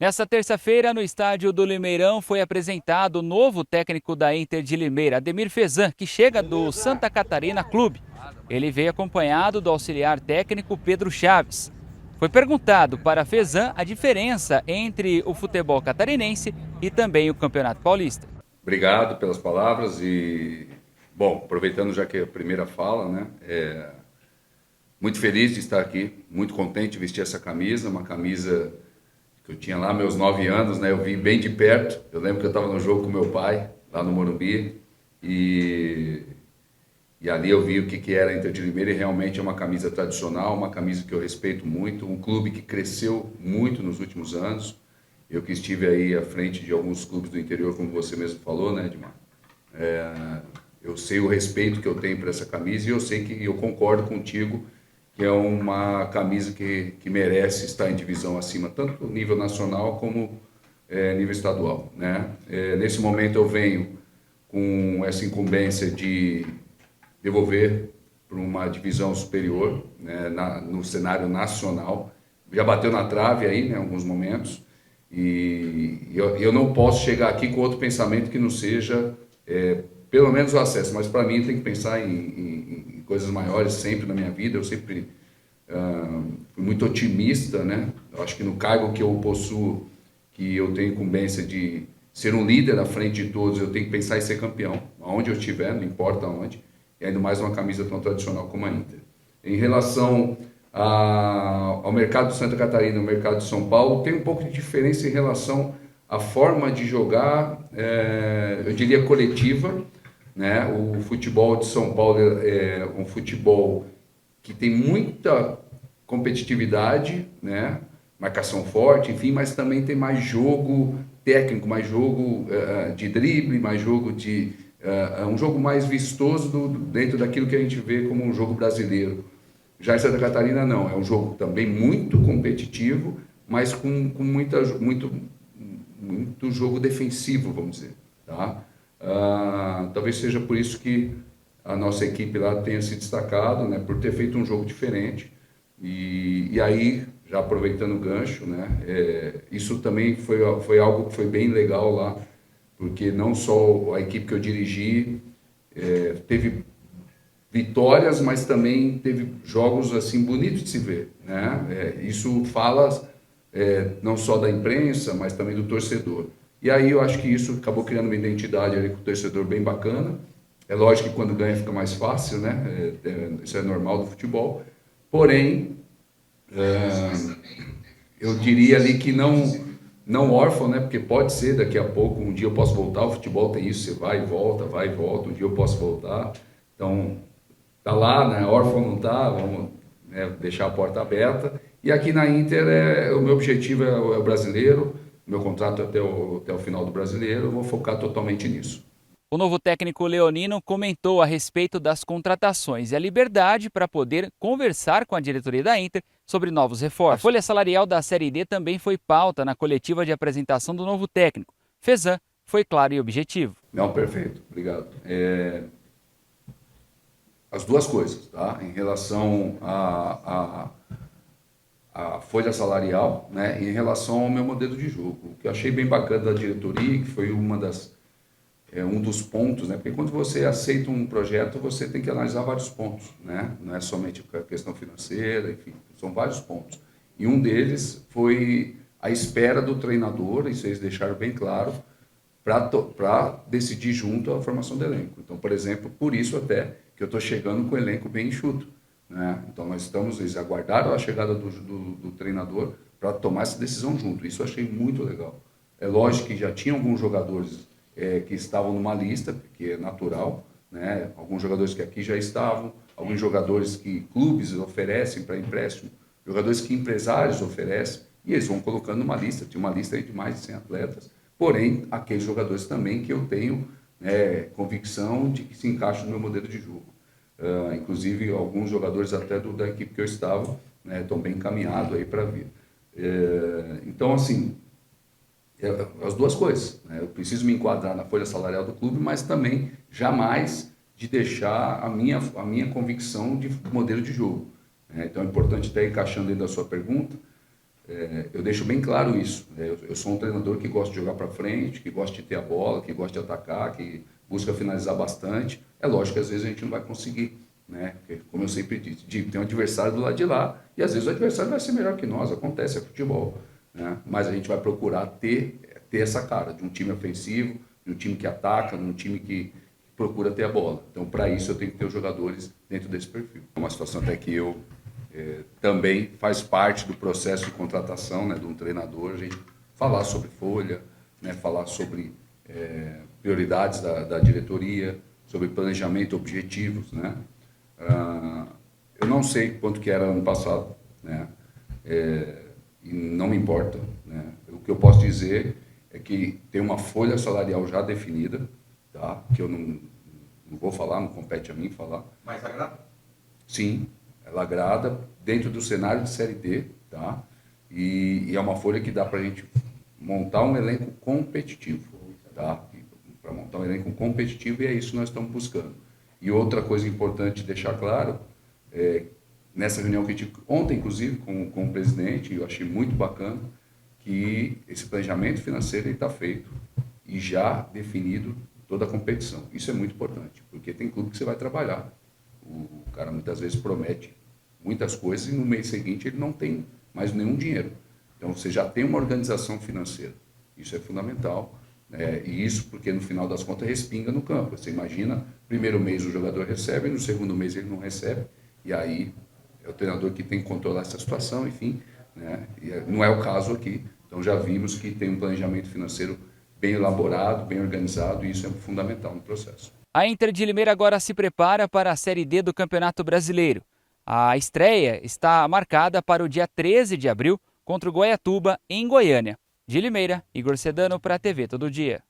Nessa terça-feira, no estádio do Limeirão, foi apresentado o novo técnico da Inter de Limeira, Ademir Fezan, que chega do Santa Catarina Clube. Ele veio acompanhado do auxiliar técnico Pedro Chaves. Foi perguntado para Fezan a diferença entre o futebol catarinense e também o Campeonato Paulista. Obrigado pelas palavras e, bom, aproveitando já que é a primeira fala, né, muito feliz de estar aqui, muito contente de vestir essa camisa, uma camisa que eu tinha lá meus 9 anos, né, eu vi bem de perto, eu lembro que eu estava no jogo com meu pai, lá no Morumbi, e, e ali eu vi o que era a Inter de Limeira e realmente é uma camisa tradicional, uma camisa que eu respeito muito, um clube que cresceu muito nos últimos anos. Eu que estive aí à frente de alguns clubes do interior, como você mesmo falou, né, Edmar? Eu sei o respeito que eu tenho por essa camisa e eu sei que eu concordo contigo que é uma camisa que merece estar em divisão acima, tanto no nível nacional como nível estadual, né? Nesse momento eu venho com essa incumbência de devolver para uma divisão superior, né, no cenário nacional. Já bateu na trave aí, né, em alguns momentos, e eu não posso chegar aqui com outro pensamento que não seja, pelo menos o acesso, mas para mim tem que pensar em coisas maiores sempre na minha vida. Eu sempre fui muito otimista, né? Eu acho que no cargo que eu possuo, que eu tenho incumbência de ser um líder à frente de todos, eu tenho que pensar em ser campeão, aonde eu estiver, não importa onde, e ainda mais uma camisa tão tradicional como a Inter. Em relação ao mercado de Santa Catarina e ao mercado de São Paulo, tem um pouco de diferença em relação à forma de jogar, eu diria coletiva, né? O futebol de São Paulo é um futebol que tem muita competitividade, né? Marcação forte, enfim, mas também tem mais jogo técnico, mais jogo de drible, mais jogo de um jogo mais vistoso dentro daquilo que a gente vê como um jogo brasileiro. Já em Santa Catarina não, é um jogo também muito competitivo, mas com muito jogo defensivo, vamos dizer, tá? Talvez seja por isso que a nossa equipe lá tenha se destacado, né, por ter feito um jogo diferente. E aí, já aproveitando o gancho, né, isso também foi algo que foi bem legal lá, porque não só a equipe que eu dirigi teve vitórias, mas também teve jogos assim bonitos de se ver, né? Isso fala não só da imprensa, mas também do torcedor. E aí eu acho que isso acabou criando uma identidade ali com o torcedor bem bacana. É lógico que quando ganha fica mais fácil, né? Isso é normal do futebol. Porém, eu diria ali que não órfão, né? Porque pode ser daqui a pouco, um dia eu posso voltar. O futebol tem isso, você vai e volta. Um dia eu posso voltar. Então, tá lá, né? Órfão não tá, vamos, né, deixar a porta aberta. E aqui na Inter, o meu objetivo é o brasileiro, meu contrato é até o final do brasileiro, eu vou focar totalmente nisso. O novo técnico leonino comentou a respeito das contratações e a liberdade para poder conversar com a diretoria da Inter sobre novos reforços. A folha salarial da Série D também foi pauta na coletiva de apresentação do novo técnico. Fezan foi claro e objetivo. Não, perfeito, obrigado. As duas coisas, tá? Em relação à folha salarial, né? Em relação ao meu modelo de jogo. O que eu achei bem bacana da diretoria, que foi um dos pontos, né? Porque quando você aceita um projeto, você tem que analisar vários pontos, né? Não é somente a questão financeira, enfim, são vários pontos. E um deles foi a espera do treinador, isso eles deixaram bem claro, para decidir junto a formação do elenco. Então, por exemplo, por isso até que eu estou chegando com o elenco bem enxuto, né? Então, eles aguardaram a chegada do treinador para tomar essa decisão junto. Isso eu achei muito legal. É lógico que já tinha alguns jogadores que estavam numa lista, que é natural, né? Alguns jogadores que aqui já estavam, alguns jogadores que clubes oferecem para empréstimo, jogadores que empresários oferecem, e eles vão colocando numa lista. Tinha uma lista aí de mais de 100 atletas, porém, aqueles jogadores também que eu tenho convicção de que se encaixam no meu modelo de jogo. Inclusive, alguns jogadores até da equipe que eu estava, né, estão bem encaminhados aí para vir. Então, assim, as duas coisas, né? Eu preciso me enquadrar na folha salarial do clube, mas também jamais de deixar a minha convicção de modelo de jogo, né? Então é importante, até encaixando dentro da sua pergunta, eu deixo bem claro isso. Eu sou um treinador que gosta de jogar para frente, que gosta de ter a bola, que gosta de atacar, que busca finalizar bastante. É lógico que às vezes a gente não vai conseguir, né? Porque, como eu sempre disse, tem um adversário do lado de lá e às vezes o adversário vai ser melhor que nós, acontece, é futebol, né? Mas a gente vai procurar ter essa cara de um time ofensivo, de um time que ataca, de um time que procura ter a bola. Então, para isso, eu tenho que ter os jogadores dentro desse perfil. É uma situação até que eu também faz parte do processo de contratação, né, de um treinador, a gente falar sobre folha, né, falar sobre prioridades da diretoria, sobre planejamento, objetivos, né? Eu não sei quanto que era ano passado, né? E não me importa, né? O que eu posso dizer é que tem uma folha salarial já definida, tá? Que eu não vou falar, não compete a mim falar. Mas agrada? Sim, ela agrada dentro do cenário de Série D, tá? E é uma folha que dá para a gente montar um elenco competitivo, tá? Para montar um elenco competitivo, e é isso que nós estamos buscando. E outra coisa importante deixar claro, nessa reunião que eu tive ontem, inclusive, com o presidente, eu achei muito bacana, que esse planejamento financeiro está feito e já definido toda a competição. Isso é muito importante, porque tem clube que você vai trabalhar. O cara muitas vezes promete muitas coisas e no mês seguinte ele não tem mais nenhum dinheiro. Então você já tem uma organização financeira. Isso é fundamental. E isso porque no final das contas respinga no campo. Você imagina, primeiro mês o jogador recebe, no segundo mês ele não recebe, e aí é o treinador que tem que controlar essa situação, enfim, né? E não é o caso aqui. Então já vimos que tem um planejamento financeiro bem elaborado, bem organizado, e isso é fundamental no processo. A Inter de Limeira agora se prepara para a Série D do Campeonato Brasileiro. A estreia está marcada para o dia 13 de abril contra o Goiatuba, em Goiânia. De Limeira, Igor Sedano para a TV Todo Dia.